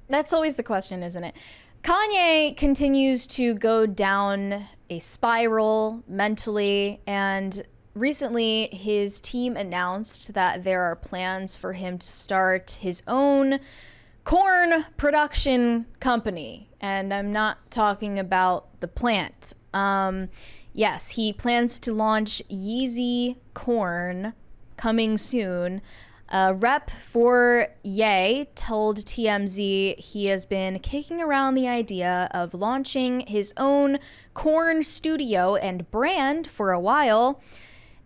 That's always the question, isn't it? Kanye continues to go down a spiral mentally, and recently his team announced that there are plans for him to start his own corn production company. And I'm not talking about the plant. Yes, he plans to launch Yeezy Corn coming soon. A rep for Ye told TMZ he has been kicking around the idea of launching his own corn studio and brand for a while.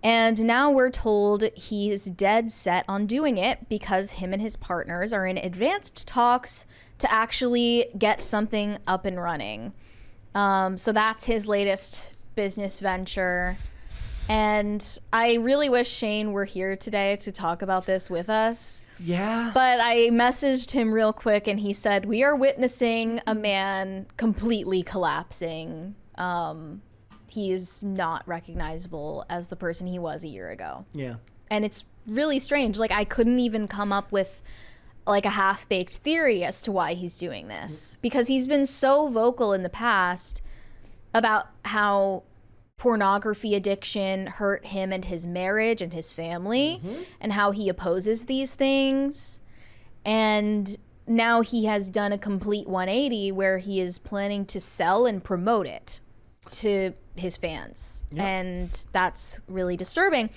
And now we're told he's dead set on doing it because him and his partners are in advanced talks to actually get something up and running. So that's his latest business venture. And I really wish Shane were here today to talk about this with us. Yeah. But I messaged him real quick and he said, we are witnessing a man completely collapsing. He is not recognizable as the person he was a year ago. Yeah. And it's really strange. Like, I couldn't even come up with like a half-baked theory as to why he's doing this, because he's been so vocal in the past about how pornography addiction hurt him and his marriage and his family, and how he opposes these things. And now he has done a complete 180 where he is planning to sell and promote it to his fans. Yep. And that's really disturbing.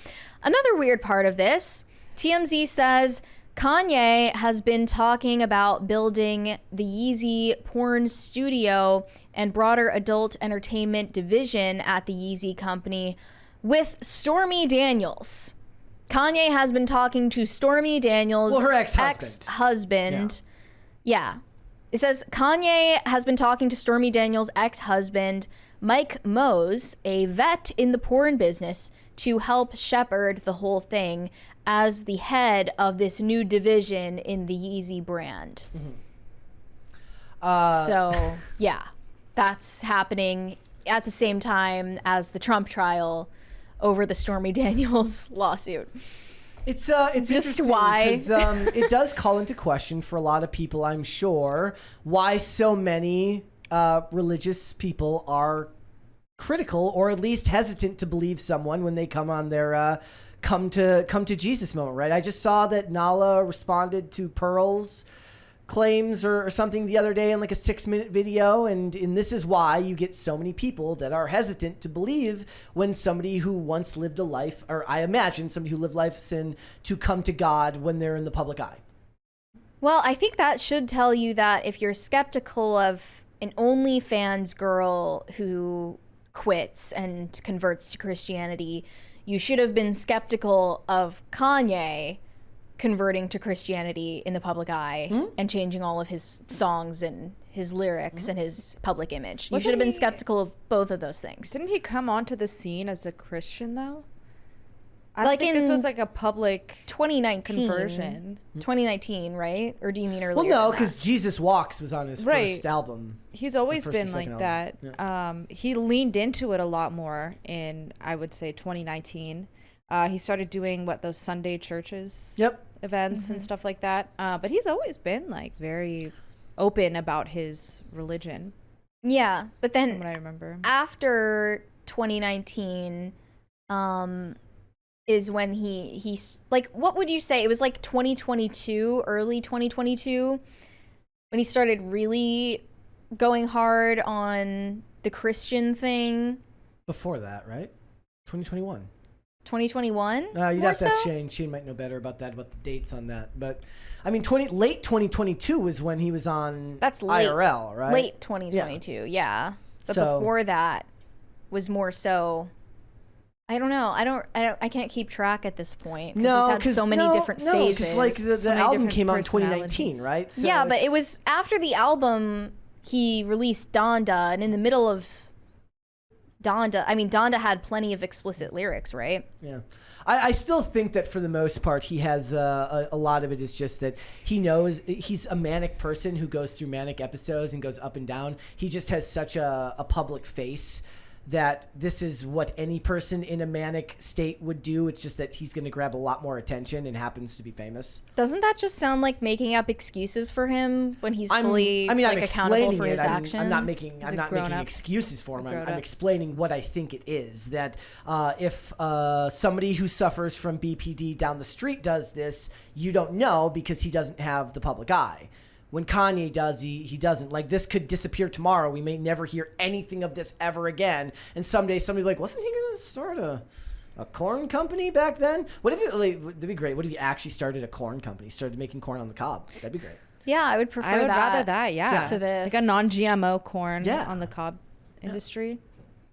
Another weird part of this, TMZ says Kanye has been talking about building the Yeezy porn studio and broader adult entertainment division at the Yeezy company with Stormy Daniels. Kanye has been talking to Stormy Daniels, well, her ex-husband. Yeah. It says Kanye has been talking to Stormy Daniels' ex-husband, Mike Mose, a vet in the porn business, to help shepherd the whole thing as the head of this new division in the Yeezy brand. So, yeah, that's happening at the same time as the Trump trial over the Stormy Daniels lawsuit. It's just interesting why because it does call into question for a lot of people, I'm sure, why so many religious people are critical or at least hesitant to believe someone when they come on their come to Jesus moment, right? I just saw that Nala responded to Pearl's claims or something the other day in like a 6-minute video, and this is why you get so many people that are hesitant to believe when somebody who once lived a life, or I imagine somebody who lived life of sin, to come to God when they're in the public eye. Well, I think that should tell you that if you're skeptical of an OnlyFans girl who quits and converts to Christianity, you should have been skeptical of Kanye converting to Christianity in the public eye and changing all of his songs and his lyrics and his public image. You should have been skeptical of both of those things. Didn't he come onto the scene as a Christian, though? I don't think this was like a public 2019 conversion. 2019, right? Or do you mean earlier? Well, no, because Jesus Walks was on his first album. He's always been like album. that. Yeah. He leaned into it a lot more in, I would say, 2019. He started doing those Sunday churches events and stuff like that. But he's always been like very open about his religion. Yeah, but then from what I remember, after 2019, is when he's like, what would you say? It was like 2022, early 2022, when he started really going hard on the Christian thing. Before that, right? 2021. 2021? You'd have to ask Shane. Shane might know better about the dates on that. But I mean, late 2022 was when he was on IRL, right? Late 2022, yeah. But before that was more so. I don't know. I can't keep track at this point. No, because so many different phases. Like the album came out in 2019, right? So yeah, but it was after the album he released Donda, and in the middle of Donda had plenty of explicit lyrics, right? Yeah. I still think that for the most part, he has a lot of it is just that he knows he's a manic person who goes through manic episodes and goes up and down. He just has such a public face that this is what any person in a manic state would do. It's just that he's going to grab a lot more attention and happens to be famous. Doesn't that just sound like making up excuses for him when he's fully I'm accountable explaining for his actions? I'm not making excuses for him. I'm explaining what I think it is. That if somebody who suffers from BPD down the street does this, you don't know because he doesn't have the public eye. When Kanye does, he doesn't. Like, this could disappear tomorrow. We may never hear anything of this ever again. And someday somebody will be like, wasn't he going to start a corn company back then? What if that'd be great. What if he actually started a corn company, started making corn on the cob? That'd be great. Yeah, I would prefer that. I would rather that, yeah. To this. Like a non-GMO corn on the cob industry.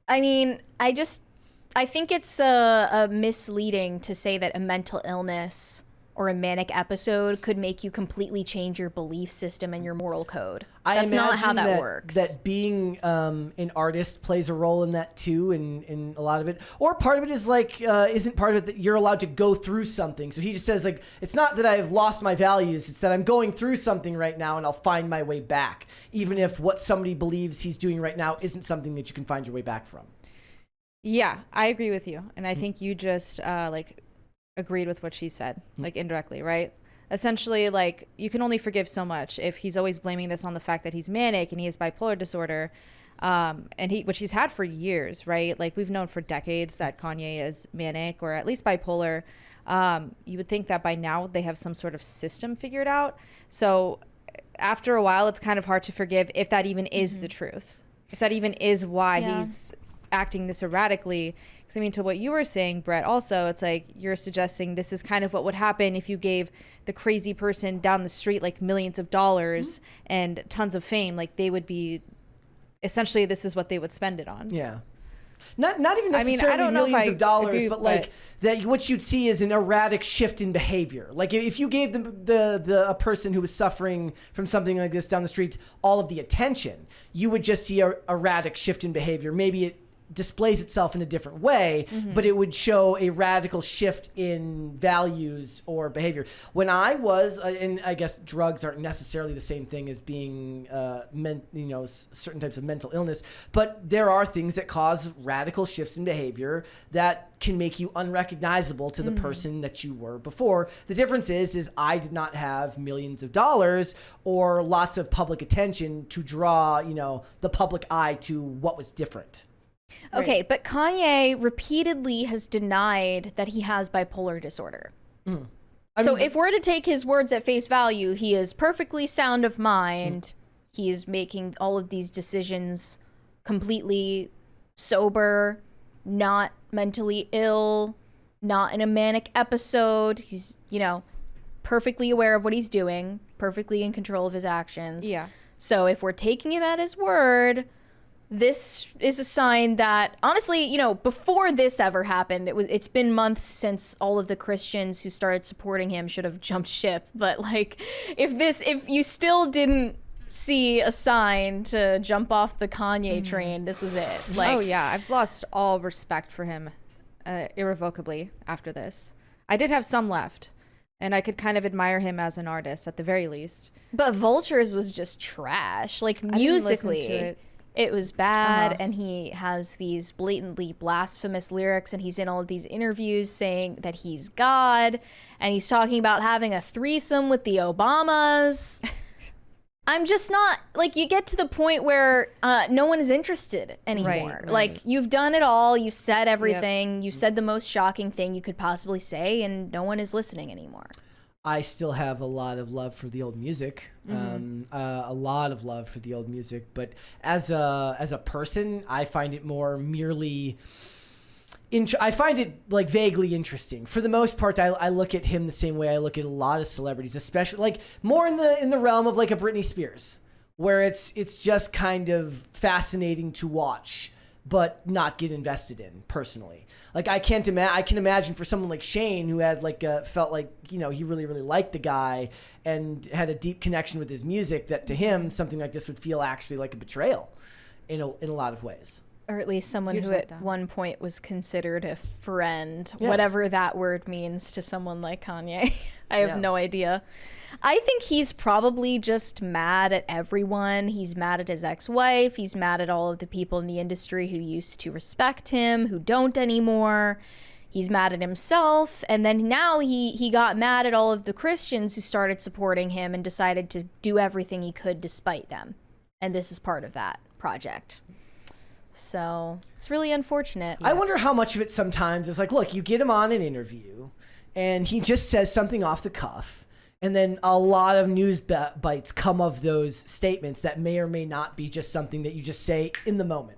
I mean, I think it's a misleading to say that a mental illness or a manic episode could make you completely change your belief system and your moral code. That's not how that works. That being an artist plays a role in that too, in a lot of it. Or part of it is like, isn't part of it that you're allowed to go through something. So he just says, like, it's not that I've lost my values, it's that I'm going through something right now and I'll find my way back. Even if what somebody believes he's doing right now isn't something that you can find your way back from. Yeah, I agree with you. And I think you just agreed with what she said, like indirectly, right? Essentially, like, you can only forgive so much if he's always blaming this on the fact that he's manic and he has bipolar disorder, which he's had for years, right? Like, we've known for decades that Kanye is manic or at least bipolar. You would think that by now they have some sort of system figured out. So after a while, it's kind of hard to forgive if that even is the truth, if that even is why he's acting this erratically. Because I mean, to what you were saying, Brett, also, it's like you're suggesting this is kind of what would happen if you gave the crazy person down the street like millions of dollars and tons of fame. Like, they would be, essentially, this is what they would spend it on. Yeah. Not even necessarily, I don't know, millions of dollars, but like that what you'd see is an erratic shift in behavior. Like, if you gave a person who was suffering from something like this down the street all of the attention, you would just see a erratic shift in behavior. Maybe it displays itself in a different way, but it would show a radical shift in values or behavior. When I was, and I guess drugs aren't necessarily the same thing as being, certain types of mental illness, but there are things that cause radical shifts in behavior that can make you unrecognizable to the person that you were before. The difference is I did not have millions of dollars or lots of public attention to draw, the public eye to what was different. Okay, but Kanye repeatedly has denied that he has bipolar disorder. So if we're to take his words at face value, he is perfectly sound of mind. He is making all of these decisions completely sober, not mentally ill, not in a manic episode. He's, perfectly aware of what he's doing, perfectly in control of his actions. Yeah. So if we're taking him at his word, this is a sign that, honestly, before this ever happened, it's been months since all of the Christians who started supporting him should have jumped ship. But like, if you still didn't see a sign to jump off the Kanye train, this is it. Like, oh yeah, I've lost all respect for him irrevocably after this. I did have some left, and I could kind of admire him as an artist at the very least. But Vultures was just trash. Like, musically, it was bad, and he has these blatantly blasphemous lyrics, and he's in all of these interviews saying that he's God, and he's talking about having a threesome with the Obamas. I'm just not, like, you get to the point where no one is interested anymore. Right. Like, you've done it all, you've said everything, you've said the most shocking thing you could possibly say, and no one is listening anymore. I still have a lot of love for the old music, a lot of love for the old music. But as a person, I find it more merely. I find it like vaguely interesting. For the most part, I look at him the same way I look at a lot of celebrities, especially like more in the realm of like a Britney Spears, where it's just kind of fascinating to watch, but not get invested in personally. Like, I can imagine for someone like Shane, who had felt like, he really, really liked the guy and had a deep connection with his music, that to him, something like this would feel actually like a betrayal in a lot of ways. Or at least someone Huge who at letdown. one point was considered a friend, Yeah. whatever that word means to someone like Kanye. I have Yeah. no idea. I think he's probably just mad at everyone. He's mad at his ex-wife. He's mad at all of the people in the industry who used to respect him, who don't anymore. He's mad at himself. And then now he got mad at all of the Christians who started supporting him and decided to do everything he could despite them. And this is part of that project. So it's really unfortunate. I wonder how much of it sometimes is like, look, you get him on an interview and he just says something off the cuff. And then a lot of news bites come of those statements that may or may not be just something that you just say in the moment.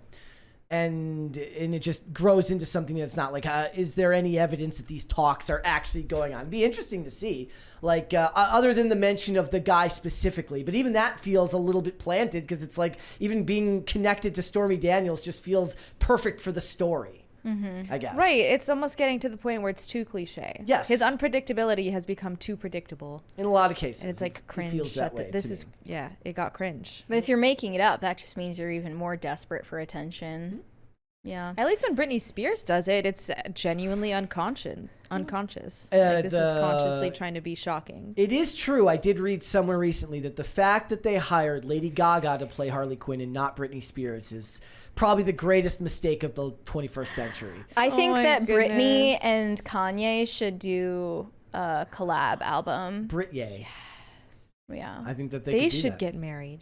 And it just grows into something that's not like, is there any evidence that these talks are actually going on? It'd be interesting to see, like, other than the mention of the guy specifically. But even that feels a little bit planted because it's like even being connected to Stormy Daniels just feels perfect for the story. I guess. Right. It's almost getting to the point where it's too cliche. Yes. His unpredictability has become too predictable. In a lot of cases. And it's like cringe. It feels that way this to is, me. yeah, it got cringe. But if you're making it up, that just means you're even more desperate for attention. Yeah. At least when Britney Spears does it, it's genuinely unconscious. This is consciously trying to be shocking. It is true. I did read somewhere recently that the fact that they hired Lady Gaga to play Harley Quinn and not Britney Spears is probably the greatest mistake of the 21st century. I think my that goodness. Britney and Kanye should do a collab album. Britney. Yeah. I think that They could do should that. get married.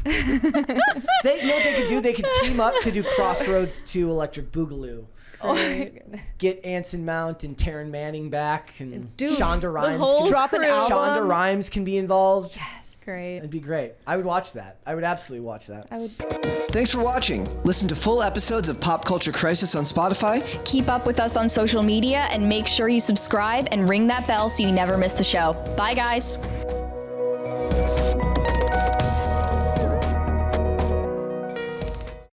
You know what they could do? They could team up to do Crossroads to Electric Boogaloo. Get Anson Mount and Taryn Manning back, and Dude, Shonda Rhimes. whole can, Drop an crew. album. Shonda Rhimes can be involved. Great. It'd be great. I would watch that. I would absolutely watch that. I would. Thanks for watching. Listen to full episodes of Pop Culture Crisis on Spotify. Keep up with us on social media and make sure you subscribe and ring that bell so you never miss the show. Bye, guys.